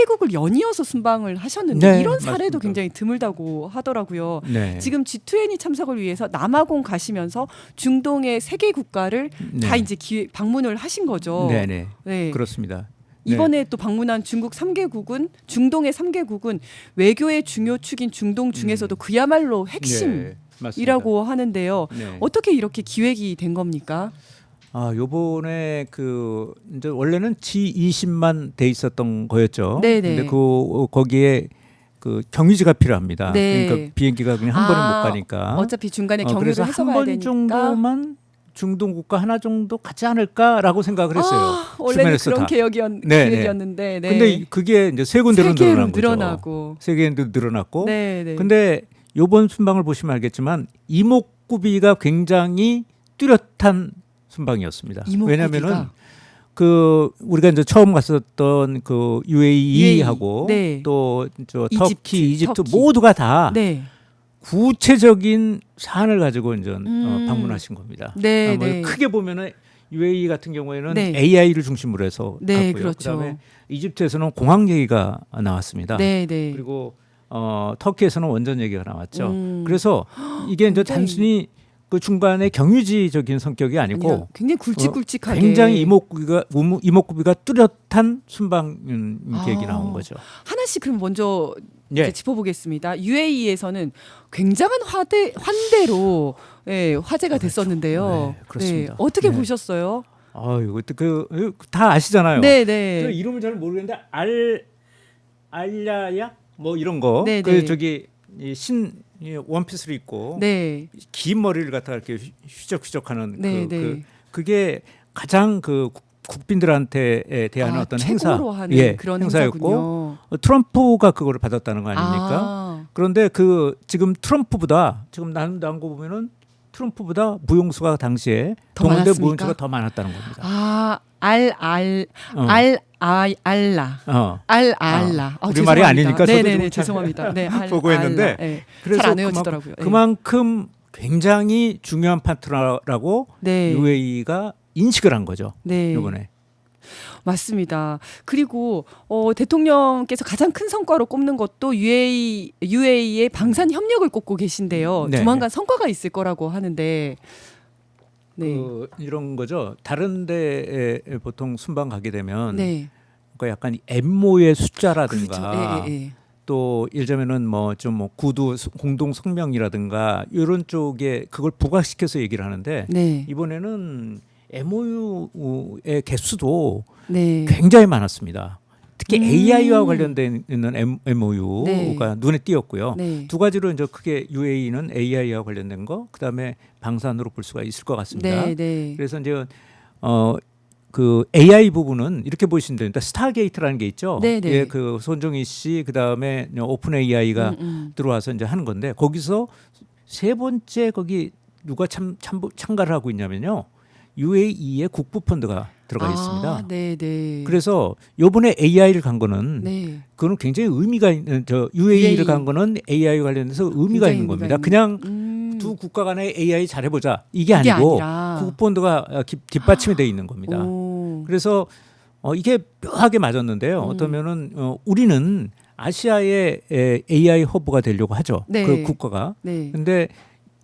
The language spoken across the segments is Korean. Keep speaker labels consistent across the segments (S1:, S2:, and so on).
S1: 4개국을 연이어서 순방을 하셨는데
S2: 네,
S1: 이런 사례도
S2: 맞습니다.
S1: 굉장히 드물다고 하더라고요.
S2: 네.
S1: 지금 G20 참석을 위해서 남아공 가시면서 중동의 3개 국가를 다 이제 방문을 하신 거죠.
S2: 네네.
S1: 네.
S2: 그렇습니다. 네.
S1: 이번에 또 방문한 중국 3개국은 중동의 3개국은 외교의 중요 축인 중동 중에서도 그야말로 핵심이라고
S2: 맞습니다.
S1: 하는데요.
S2: 네.
S1: 어떻게 이렇게 기획이 된 겁니까?
S2: 요번에 그 이제 원래는 G20만 돼 있었던 거였죠.
S1: 네네.
S2: 근데 거기에 그 경유지가 필요합니다.
S1: 네.
S2: 그러니까 비행기가 그냥 한 번에 못 가니까.
S1: 어차피 중간에 경유를
S2: 그래서
S1: 해서
S2: 한
S1: 가야
S2: 번
S1: 되니까.
S2: 정도만 중동 국가 하나 정도 가지 않을까라고 생각을 했어요.
S1: 원래는
S2: 주변에서
S1: 그런
S2: 다.
S1: 계획이었는데. 네.
S2: 근데 그게 이제 세 군데로
S1: 3개로
S2: 늘어난 거죠. 세 개로 늘어났고.
S1: 네.
S2: 근데 요번 순방을 보시면 알겠지만 이목구비가 굉장히 뚜렷한 순방이었습니다. 왜냐하면은 그 우리가 이제 처음 갔었던 그 UAE하고
S1: 네.
S2: 또 저 터키, 이집트
S1: 터키.
S2: 모두가 다
S1: 네.
S2: 구체적인 사안을 가지고 이제 방문하신 겁니다.
S1: 네,
S2: 뭐
S1: 네.
S2: 크게 보면은 UAE 같은 경우에는
S1: 네.
S2: AI를 중심으로 해서
S1: 네,
S2: 갔고요.
S1: 그렇죠.
S2: 그다음에 이집트에서는 공항 얘기가 나왔습니다.
S1: 네.
S2: 그리고 터키에서는 원전 얘기가 나왔죠. 그래서 이게 이제 단순히 그 중간에 경유지적인 성격이 아니고
S1: 굉장히 굵직굵직하게
S2: 굉장히 이목구비가 뚜렷한 순방 계획이 나온 거죠.
S1: 하나씩 그럼 먼저
S2: 예.
S1: 이제 짚어보겠습니다. UAE에서는 굉장한 환대로 화제가 됐었는데요.
S2: 네, 그렇습니다.
S1: 어떻게
S2: 네.
S1: 보셨어요?
S2: 이거 다 아시잖아요.
S1: 네.
S2: 저 이름을 잘 모르겠는데 알야야 뭐 이런 거.
S1: 네,
S2: 그
S1: 네.
S2: 저기 원피스를 입고
S1: 네.
S2: 긴 머리를 갖다가 이렇게 휘적휘적하는
S1: 네.
S2: 그게 가장 그 국빈들한테 대한 어떤 행사,
S1: 최고로 하는 그런
S2: 행사였고
S1: 행사군요.
S2: 트럼프가 그거를 받았다는 거 아닙니까? 그런데 지금 트럼프보다 지금 나온 거 보면은 트럼프보다 무용수가 당시에
S1: 더
S2: 동원된
S1: 많았습니까?
S2: 무용수가 더 많았다는 겁니다.
S1: 알라.
S2: 우리 말이 아니니까 저도
S1: 네네네
S2: 좀
S1: 죄송합니다. 네,
S2: 보고 했는데
S1: 네.
S2: 그래서
S1: 잘 안 외워지더라고요.
S2: 그만큼 굉장히 중요한 파트너라고
S1: 네.
S2: UAE가 인식을 한 거죠.
S1: 네.
S2: 이번에.
S1: 맞습니다. 그리고 대통령께서 가장 큰 성과로 꼽는 것도 UAE의 방산 협력을 꼽고 계신데요.
S2: 네.
S1: 조만간 성과가 있을 거라고 하는데. 네.
S2: 이런 거죠. 다른 데에 보통 순방 가게 되면
S1: 네.
S2: 그러니까 약간 MO의 숫자라든가
S1: 그렇죠. 예.
S2: 또 예를 들면은 뭐 구두 공동 성명이라든가 이런 쪽에 그걸 부각시켜서 얘기를 하는데
S1: 네.
S2: 이번에는 MOU의 개수도
S1: 네.
S2: 굉장히 많았습니다. 특히 AI와 관련된 있는 MOU가
S1: 네.
S2: 눈에 띄었고요.
S1: 네.
S2: 두 가지로 이제 크게 UAE는 AI와 관련된 거, 그다음에 방산으로 볼 수가 있을 것 같습니다.
S1: 네.
S2: 그래서 이제 그 AI 부분은 이렇게 보시면 됩니다. 스타게이트라는 게 있죠.
S1: 네.
S2: 예, 그 손정희 씨 그다음에 오픈 AI가 들어와서 이제 하는 건데 거기서 세 번째 거기 누가 참가를 하고 있냐면요. UAE의 국부 펀드가 들어가 있습니다.
S1: 네.
S2: 그래서 요번에 AI를 간 거는
S1: 네.
S2: 그거는 굉장히 의미가 있는 UAE를 간 거는 AI 관련해서 의미가 있는 겁니다. 그냥 두 국가 간의 AI 잘해보자 이게 아니고 국부 펀드가 뒷받침이 돼 있는 겁니다. 그래서 이게 묘하게 맞았는데요. 어떠면은 우리는 아시아의 AI 허브가 되려고 하죠.
S1: 네.
S2: 그 국가가.
S1: 네.
S2: 근데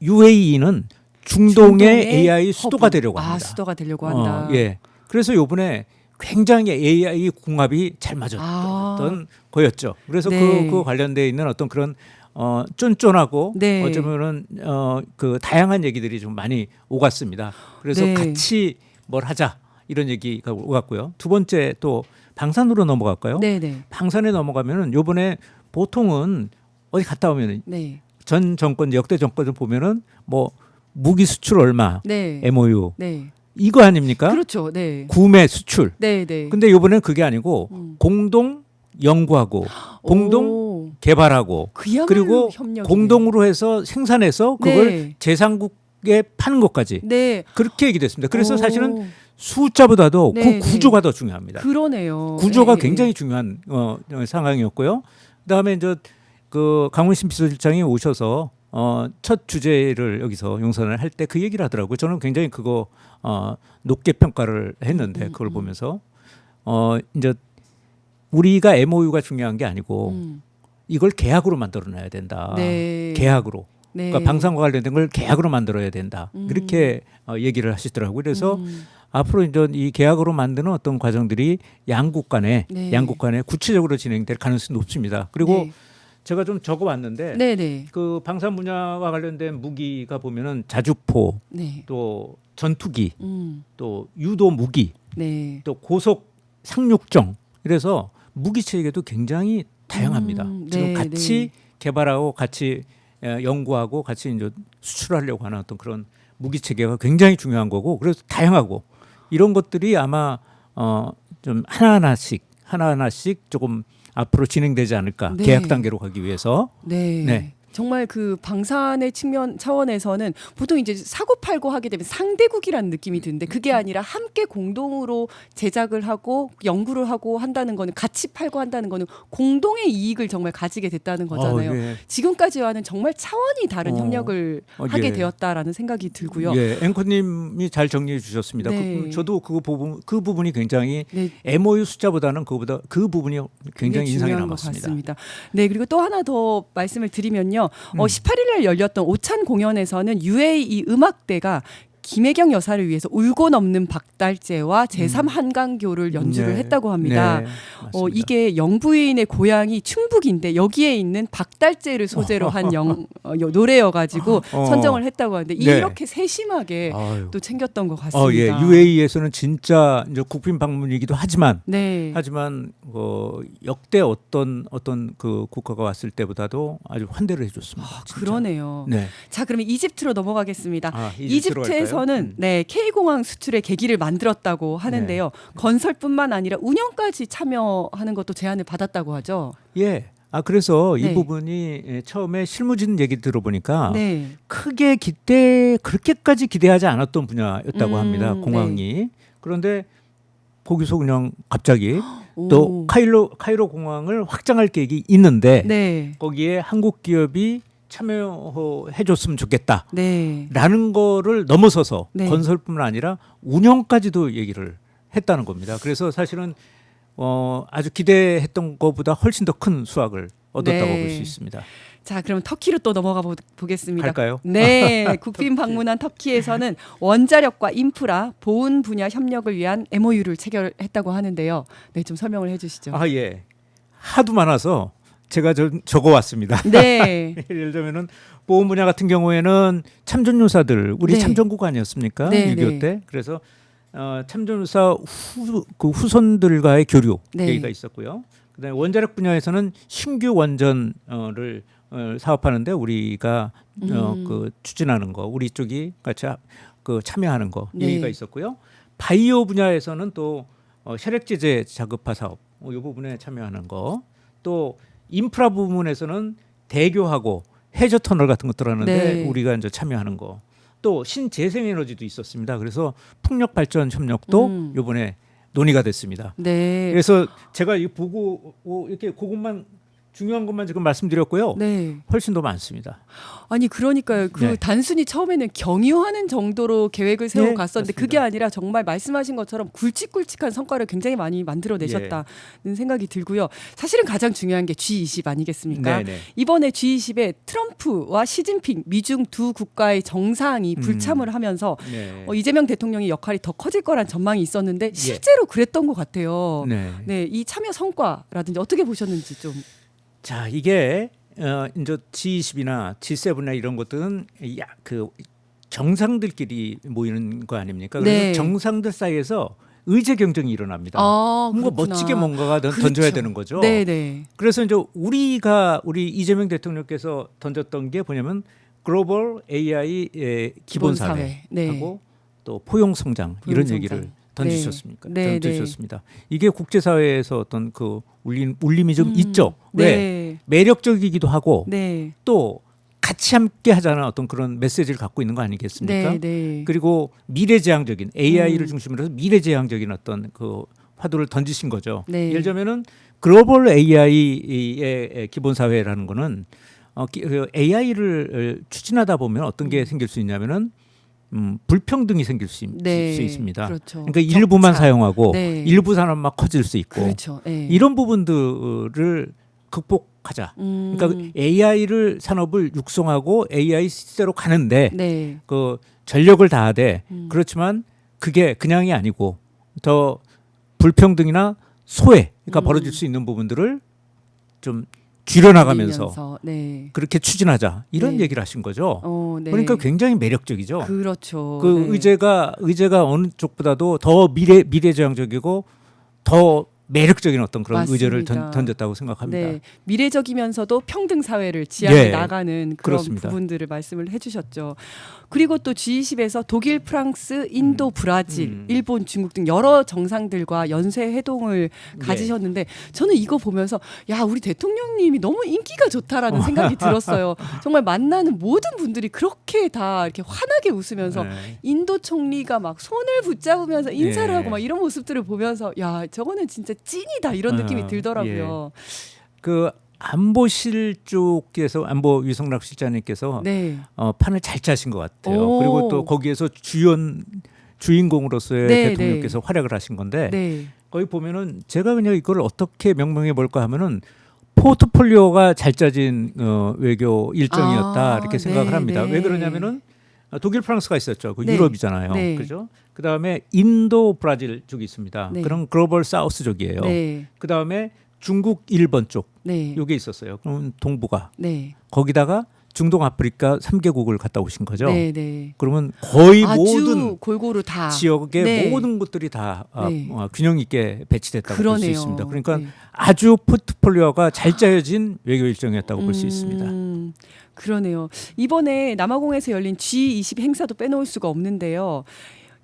S2: UAE는 중동의 AI 수도가 되려고 합니다.
S1: 수도가 되려고 한다.
S2: 예. 그래서 요번에 굉장히 AI 궁합이 잘 맞았던 거였죠. 그래서
S1: 네.
S2: 그 관련돼 있는 어떤 그런 쫀쫀하고
S1: 네.
S2: 어쩌면은 그 다양한 얘기들이 좀 많이 오갔습니다. 그래서
S1: 네.
S2: 같이 뭘 하자 이런 얘기가 오갔고요. 두 번째 또 방산으로 넘어갈까요?
S1: 네.
S2: 방산에 넘어가면은 요번에 보통은 어디 갔다 오면은
S1: 네.
S2: 전 정권 역대 정권을 보면은 뭐 무기 수출 얼마
S1: 네.
S2: MOU
S1: 네.
S2: 이거 아닙니까?
S1: 그렇죠. 네.
S2: 구매 수출.
S1: 네.
S2: 근데 이번에는 그게 아니고 공동 연구하고 공동 개발하고 그리고
S1: 협력이네.
S2: 공동으로 해서 생산해서 그걸
S1: 네.
S2: 제3국에 파는 것까지
S1: 네.
S2: 그렇게 얘기됐습니다. 그래서 사실은 숫자보다도
S1: 네,
S2: 그 구조가 더 중요합니다.
S1: 그러네요.
S2: 구조가
S1: 네.
S2: 굉장히 중요한 상황이었고요. 그다음에 이제 그 강훈신 비서실장이 오셔서 첫 주제를 여기서 용선을 할 때 그 얘기를 하더라고요. 저는 굉장히 그거 높게 평가를 했는데 그걸 보면서 이제 우리가 MOU가 중요한 게 아니고 이걸 계약으로 만들어놔야 된다.
S1: 네.
S2: 계약으로.
S1: 네.
S2: 그러니까 방산과 관련된 걸 계약으로 만들어야 된다. 이렇게 얘기를 하시더라고요. 그래서 앞으로 이제 이 계약으로 만드는 어떤 과정들이 양국 간에 구체적으로 진행될 가능성이 높습니다. 그리고
S1: 네.
S2: 제가 좀 적어왔는데
S1: 네네.
S2: 그 방산 분야와 관련된 무기가 보면은 자주포,
S1: 네.
S2: 또 전투기, 또 유도 무기,
S1: 네.
S2: 또 고속 상륙정. 그래서 무기 체계도 굉장히 다양합니다. 지금
S1: 네,
S2: 같이 개발하고 같이 연구하고 같이 이제 수출하려고 하는 어떤 그런 무기 체계가 굉장히 중요한 거고, 그래서 다양하고 이런 것들이 아마 좀 하나하나씩 조금 앞으로 진행되지 않을까.
S1: 네.
S2: 계약 단계로 가기 위해서.
S1: 네.
S2: 네.
S1: 정말 그 방산의 측면 차원에서는 보통 이제 사고 팔고 하게 되면 상대국이라는 느낌이 드는데 그게 아니라 함께 공동으로 제작을 하고 연구를 하고 한다는 거는 같이 팔고 한다는 거는 공동의 이익을 정말 가지게 됐다는 거잖아요.
S2: 예.
S1: 지금까지와는 정말 차원이 다른 협력을 하게
S2: 예.
S1: 되었다라는 생각이 들고요.
S2: 예, 앵커님이 잘 정리해 주셨습니다.
S1: 네.
S2: 저도 그 부분이 굉장히
S1: 네.
S2: MOU 숫자보다는 그 부분이 굉장히 인상이
S1: 중요한 것
S2: 남았습니다.
S1: 같습니다. 네, 그리고 또 하나 더 말씀을 드리면요. 18일 날 열렸던 오찬 공연에서는 UAE 음악대가 김혜경 여사를 위해서 울고 넘는 박달재와 제3한강교를 연주를
S2: 네.
S1: 했다고 합니다.
S2: 네, 맞습니다.
S1: 이게 영부인의 고향이 충북인데 여기에 있는 박달재를 소재로 한 노래여가지고 선정을 했다고 하는데
S2: 네.
S1: 이렇게 세심하게
S2: 아유.
S1: 또 챙겼던 것 같습니다.
S2: 예, UAE에서는 진짜 이제 국빈 방문이기도 하지만
S1: 네.
S2: 역대 어떤 그 국가가 왔을 때보다도 아주 환대를 해줬습니다. 진짜.
S1: 그러네요.
S2: 네.
S1: 자, 그러면 이집트로 넘어가겠습니다.
S2: 이집트로 갈까요?
S1: 이집트에서는 K공항 수출의 계기를 만들었다고 하는데요. 건설뿐만 아니라 운영까지 참여하는 것도 제안을 받았다고 하죠.
S2: 예. 그래서
S1: 네.
S2: 이 부분이 처음에 실무진 얘기 들어보니까
S1: 네.
S2: 크게 그렇게까지 기대하지 않았던 분야였다고 합니다. 공항이.
S1: 네.
S2: 그런데 거기서 그냥 갑자기 또 카이로 공항을 확장할 계획이 있는데
S1: 네.
S2: 거기에 한국 기업이 참여해줬으면 좋겠다.
S1: 네.
S2: 라는 거를 넘어서서
S1: 네.
S2: 건설뿐만 아니라 운영까지도 얘기를 했다는 겁니다. 그래서 사실은 아주 기대했던 것보다 훨씬 더 큰 수확을 얻었다고
S1: 네.
S2: 볼 수 있습니다.
S1: 자, 그럼 터키로 또 넘어가 보겠습니다.
S2: 갈까요?
S1: 네, 국빈 방문한 터키에서는 원자력과 인프라, 보훈 분야 협력을 위한 MOU를 체결했다고 하는데요. 네, 좀 설명을 해주시죠.
S2: 예. 하도 많아서 제가 좀 적어왔습니다.
S1: 네.
S2: 예를 들면은 보훈 분야 같은 경우에는 참전요사들 우리
S1: 네.
S2: 참전국 아니었습니까?
S1: 네,
S2: 6.25
S1: 네.
S2: 때. 그래서 참전요사 후손들과의 교류
S1: 네.
S2: 얘기가 있었고요. 그다음에 원자력 분야에서는 신규 원전을 사업하는데 우리가 그 추진하는 거, 우리 쪽이 같이 참여하는 거
S1: 네.
S2: 얘기가 있었고요. 바이오 분야에서는 또 혈액제제 자급화 사업 이 부분에 참여하는 거, 또 인프라 부분에서는 대교하고 해저 터널 같은 것들 하는데
S1: 네.
S2: 우리가 이제 참여하는 거, 또 신재생에너지도 있었습니다. 그래서 풍력 발전 협력도 이번에 논의가 됐습니다.
S1: 네.
S2: 그래서 제가 이 보고 이렇게 그것만 중요한 것만 지금 말씀드렸고요.
S1: 네.
S2: 훨씬 더 많습니다.
S1: 아니 그러니까요.
S2: 네.
S1: 단순히 처음에는 경유하는 정도로 계획을 세워
S2: 네,
S1: 갔었는데
S2: 맞습니다.
S1: 그게 아니라 정말 말씀하신 것처럼 굵직굵직한 성과를 굉장히 많이 만들어내셨다는 생각이 들고요. 사실은 가장 중요한 게 G20 아니겠습니까?
S2: 네네.
S1: 이번에 G20에 트럼프와 시진핑 미중 두 국가의 정상이 불참을 하면서
S2: 네.
S1: 이재명 대통령의 역할이 더 커질 거란 전망이 있었는데 실제로 그랬던 것 같아요.
S2: 네.
S1: 네, 이 참여 성과라든지 어떻게 보셨는지 좀.
S2: 자, 이게 이제 G20이나 G7이나 이런 것들은 그 정상들끼리 모이는 거 아닙니까? 그래서
S1: 네.
S2: 정상들 사이에서 의제 경쟁이 일어납니다. 뭔가
S1: 그렇구나.
S2: 멋지게 뭔가가 던져야
S1: 그렇죠.
S2: 되는 거죠.
S1: 네네.
S2: 그래서 이제 우리 이재명 대통령께서 던졌던 게 뭐냐면 글로벌 AI 기본 사회하고
S1: 네.
S2: 또 포용 성장 이런
S1: 포용
S2: 얘기를
S1: 성장.
S2: 던지셨습니까?
S1: 네.
S2: 던지셨습니다. 이게 국제 사회에서 어떤 그 울림이 좀 있죠. 왜?
S1: 네.
S2: 매력적이기도 하고
S1: 네.
S2: 또 같이 함께 하자는 어떤 그런 메시지를 갖고 있는 거 아니겠습니까?
S1: 네. 네.
S2: 그리고 미래지향적인 AI를 중심으로 해서 미래지향적인 어떤 그 화두를 던지신 거죠.
S1: 네.
S2: 예를 들면은 글로벌 AI의 기본 사회라는 거는 AI를 추진하다 보면 어떤 게 생길 수 있냐면은 불평등이 생길 수
S1: 네.
S2: 있습니다.
S1: 그렇죠.
S2: 그러니까 일부만
S1: 격차.
S2: 사용하고
S1: 네.
S2: 일부 산업만 커질 수 있고
S1: 그렇죠. 네.
S2: 이런 부분들을 극복하자. 그러니까 AI를 산업을 육성하고 AI 시대로 가는데
S1: 네.
S2: 그 전력을 다하되 그렇지만 그게 그냥이 아니고 더 불평등이나 소외, 그러니까 벌어질 수 있는 부분들을 좀 줄여나가면서
S1: 밀면서, 네.
S2: 그렇게 추진하자 이런
S1: 네.
S2: 얘기를 하신 거죠.
S1: 네.
S2: 그러니까 굉장히 매력적이죠.
S1: 그렇죠.
S2: 그
S1: 네.
S2: 의제가 어느 쪽보다도 더 미래지향적이고 더 매력적인 어떤 그런
S1: 맞습니다.
S2: 의제를 던졌다고 생각합니다.
S1: 네, 미래적이면서도 평등 사회를 지향해
S2: 예,
S1: 나가는 그런
S2: 그렇습니다.
S1: 부분들을 말씀을 해주셨죠. 그리고 또 G20에서 독일, 프랑스, 인도, 브라질, 일본, 중국 등 여러 정상들과 연쇄 회동을 가지셨는데 저는 이거 보면서 야 우리 대통령님이 너무 인기가 좋다라는 생각이 들었어요. 정말 만나는 모든 분들이 그렇게 다 이렇게 환하게 웃으면서
S2: 네.
S1: 인도 총리가 막 손을 붙잡으면서 인사를
S2: 예.
S1: 하고 막 이런 모습들을 보면서 야 저거는 진짜 찐이다 이런 느낌이 들더라고요.
S2: 그 안보실 쪽에서 안보 유성락 실장님께서
S1: 네.
S2: 판을 잘 짜신 것 같아요.
S1: 오.
S2: 그리고 또 거기에서 주인공으로서의
S1: 네,
S2: 대통령께서 활약을 하신 건데
S1: 네.
S2: 거기 보면은 제가 그냥 이걸 어떻게 명명해 볼까 하면은 포트폴리오가 잘 짜진 외교 일정이었다 이렇게 생각을
S1: 네,
S2: 합니다.
S1: 네.
S2: 왜 그러냐면은 독일, 프랑스가 있었죠. 그
S1: 네.
S2: 유럽이잖아요.
S1: 네.
S2: 그죠? 그 다음에 인도, 브라질 쪽이 있습니다.
S1: 네.
S2: 그런 글로벌 사우스족이에요.
S1: 네.
S2: 그 다음에 중국, 일본 쪽
S1: 네.
S2: 요게 있었어요. 그럼 동북아
S1: 네.
S2: 거기다가 중동, 아프리카 3개국을 갔다 오신 거죠.
S1: 네. 네.
S2: 그러면 거의
S1: 아주
S2: 모든
S1: 골고루 다
S2: 지역의
S1: 네.
S2: 모든 곳들이 다
S1: 네.
S2: 균형 있게 배치됐다고 볼 수
S1: 그러네요.
S2: 있습니다. 그러니까
S1: 네.
S2: 아주 포트폴리오가 잘 짜여진 외교 일정이었다고 볼 수 있습니다.
S1: 그러네요. 이번에 남아공에서 열린 G20 행사도 빼놓을 수가 없는데요.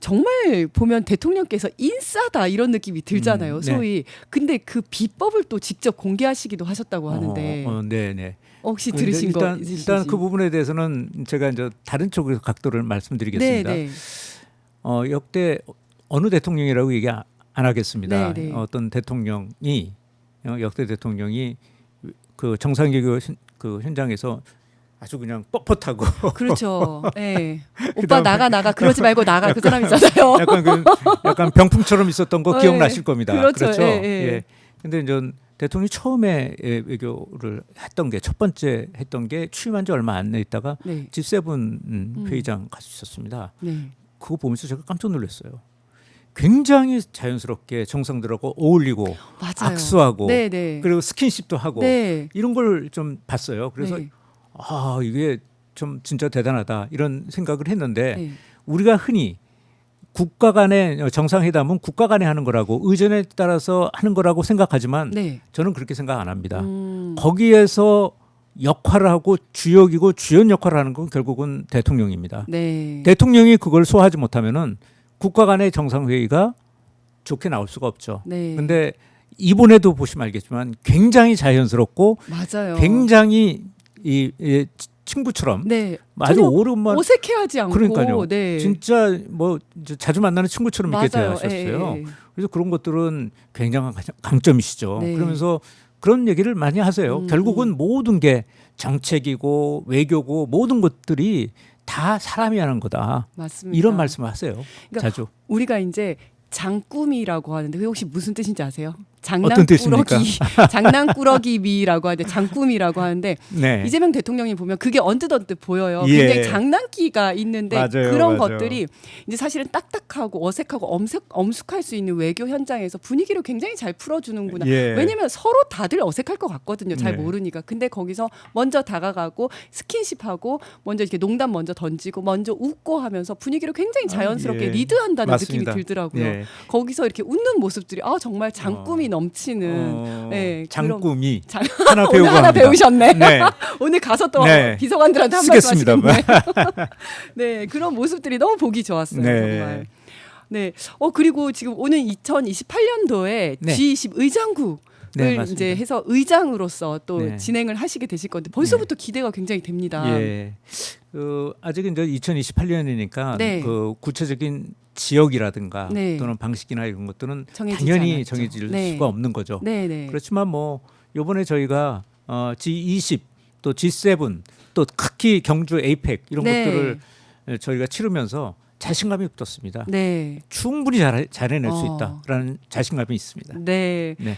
S1: 정말 보면 대통령께서 인싸다 이런 느낌이 들잖아요.
S2: 네.
S1: 소위. 근데 그 비법을 또 직접 공개하시기도 하셨다고 하는데
S2: 네네.
S1: 혹시 들으신 거
S2: 일단
S1: 있으신지?
S2: 그 부분에 대해서는 제가 이제 다른 쪽에서 각도를 말씀드리겠습니다.
S1: 네, 네.
S2: 역대 어느 대통령이라고 얘기 안 하겠습니다.
S1: 네, 네.
S2: 어떤 대통령이 역대 대통령이 그 정상회교 그 현장에서 아주 그냥 뻣뻣하고
S1: 그렇죠. 네. 오빠 나가 그러지 말고 나가 그 사람 있잖아요.
S2: 약간 병풍처럼 있었던 거
S1: 네.
S2: 기억나실 겁니다.
S1: 그렇죠. 예, 예.
S2: 예. 근데 이제 대통령이 처음에 외교를 했던 게 첫 번째 했던 게 취임한 지 얼마 안 있다가
S1: 네.
S2: G7 회의장 갈 수 있었습니다.
S1: 네.
S2: 그거 보면서 제가 깜짝 놀랐어요. 굉장히 자연스럽게 정상들하고 어울리고
S1: 맞아요.
S2: 악수하고
S1: 네, 네.
S2: 그리고 스킨십도 하고
S1: 네.
S2: 이런 걸 좀 봤어요. 그래서
S1: 네.
S2: 이게 좀 진짜 대단하다 이런 생각을 했는데
S1: 네.
S2: 우리가 흔히 국가 간의 정상회담은 국가 간에 하는 거라고 의전에 따라서 하는 거라고 생각하지만
S1: 네.
S2: 저는 그렇게 생각 안 합니다. 거기에서 역할을 하고 주역이고 주연 역할을 하는 건 결국은 대통령입니다.
S1: 네.
S2: 대통령이 그걸 소화하지 못하면은 국가 간의 정상회의가 좋게 나올 수가 없죠.
S1: 네.
S2: 근데 이번에도 보시면 알겠지만 굉장히 자연스럽고
S1: 맞아요.
S2: 굉장히 이 친구처럼
S1: 네.
S2: 아주
S1: 전혀
S2: 오랜만
S1: 어색해하지 않고
S2: 그러니까요.
S1: 네.
S2: 진짜 뭐 이제 자주 만나는 친구처럼 이렇게
S1: 맞아요.
S2: 대하셨어요.
S1: 예, 예.
S2: 그래서 그런 것들은 굉장한 강점이시죠.
S1: 네.
S2: 그러면서 그런 얘기를 많이 하세요. 결국은 모든 게 정책이고 외교고 모든 것들이 다 사람이 하는 거다.
S1: 맞습니다.
S2: 이런 말씀을 하세요.
S1: 그러니까
S2: 자주.
S1: 우리가 이제 장꾸미라고 하는데 그게 혹시 무슨 뜻인지 아세요?
S2: 어떤 뜻입니까?
S1: 장난꾸러기 미라고 하는데 장꾸미라고 하는데
S2: 네.
S1: 이재명 대통령이 보면 그게 언뜻 보여요.
S2: 예.
S1: 굉장히 장난기가 있는데
S2: 맞아요,
S1: 그런
S2: 맞아요.
S1: 것들이 이제 사실은 딱딱하고 어색하고 엄숙할 수 있는 외교 현장에서 분위기를 굉장히 잘 풀어주는구나.
S2: 예.
S1: 왜냐하면 서로 다들 어색할 것 같거든요. 잘
S2: 네.
S1: 모르니까. 근데 거기서 먼저 다가가고 스킨십하고 먼저 이렇게 농담 먼저 던지고 먼저 웃고 하면서 분위기를 굉장히 자연스럽게
S2: 예.
S1: 리드한다는
S2: 맞습니다.
S1: 느낌이 들더라고요.
S2: 예.
S1: 거기서 이렇게 웃는 모습들이 정말 장꿈이 넘치는 네,
S2: 장꿈이
S1: 장-
S2: 하나
S1: 오늘
S2: 배우고
S1: 하나
S2: 합니다.
S1: 배우셨네.
S2: 네.
S1: 오늘 가서 또
S2: 네.
S1: 비서관들한테 한 말씀
S2: 쓰겠습니다.
S1: 하시겠네. 네, 그런 모습들이 너무 보기 좋았어요.
S2: 네.
S1: 정말. 네. 그리고 지금 오는 2028년도에
S2: 네.
S1: G20 의장국을
S2: 네, 맞습니다.
S1: 이제 해서 의장으로서 또
S2: 네.
S1: 진행을 하시게 되실 건데 벌써부터 기대가 굉장히 됩니다.
S2: 예. 아직은 이제 2028년이니까
S1: 네.
S2: 그 구체적인 지역이라든가
S1: 네.
S2: 또는 방식이나 이런 것들은
S1: 정해지지
S2: 당연히
S1: 않았죠.
S2: 정해질
S1: 네.
S2: 수가 없는 거죠.
S1: 네, 네.
S2: 그렇지만 뭐 이번에 저희가 G20 또 G7 또 특히 경주 에이펙 이런
S1: 네.
S2: 것들을 저희가 치르면서 자신감이 붙었습니다.
S1: 네.
S2: 충분히 잘해낼 수 있다라는 자신감이 있습니다.
S1: 네.
S2: 네.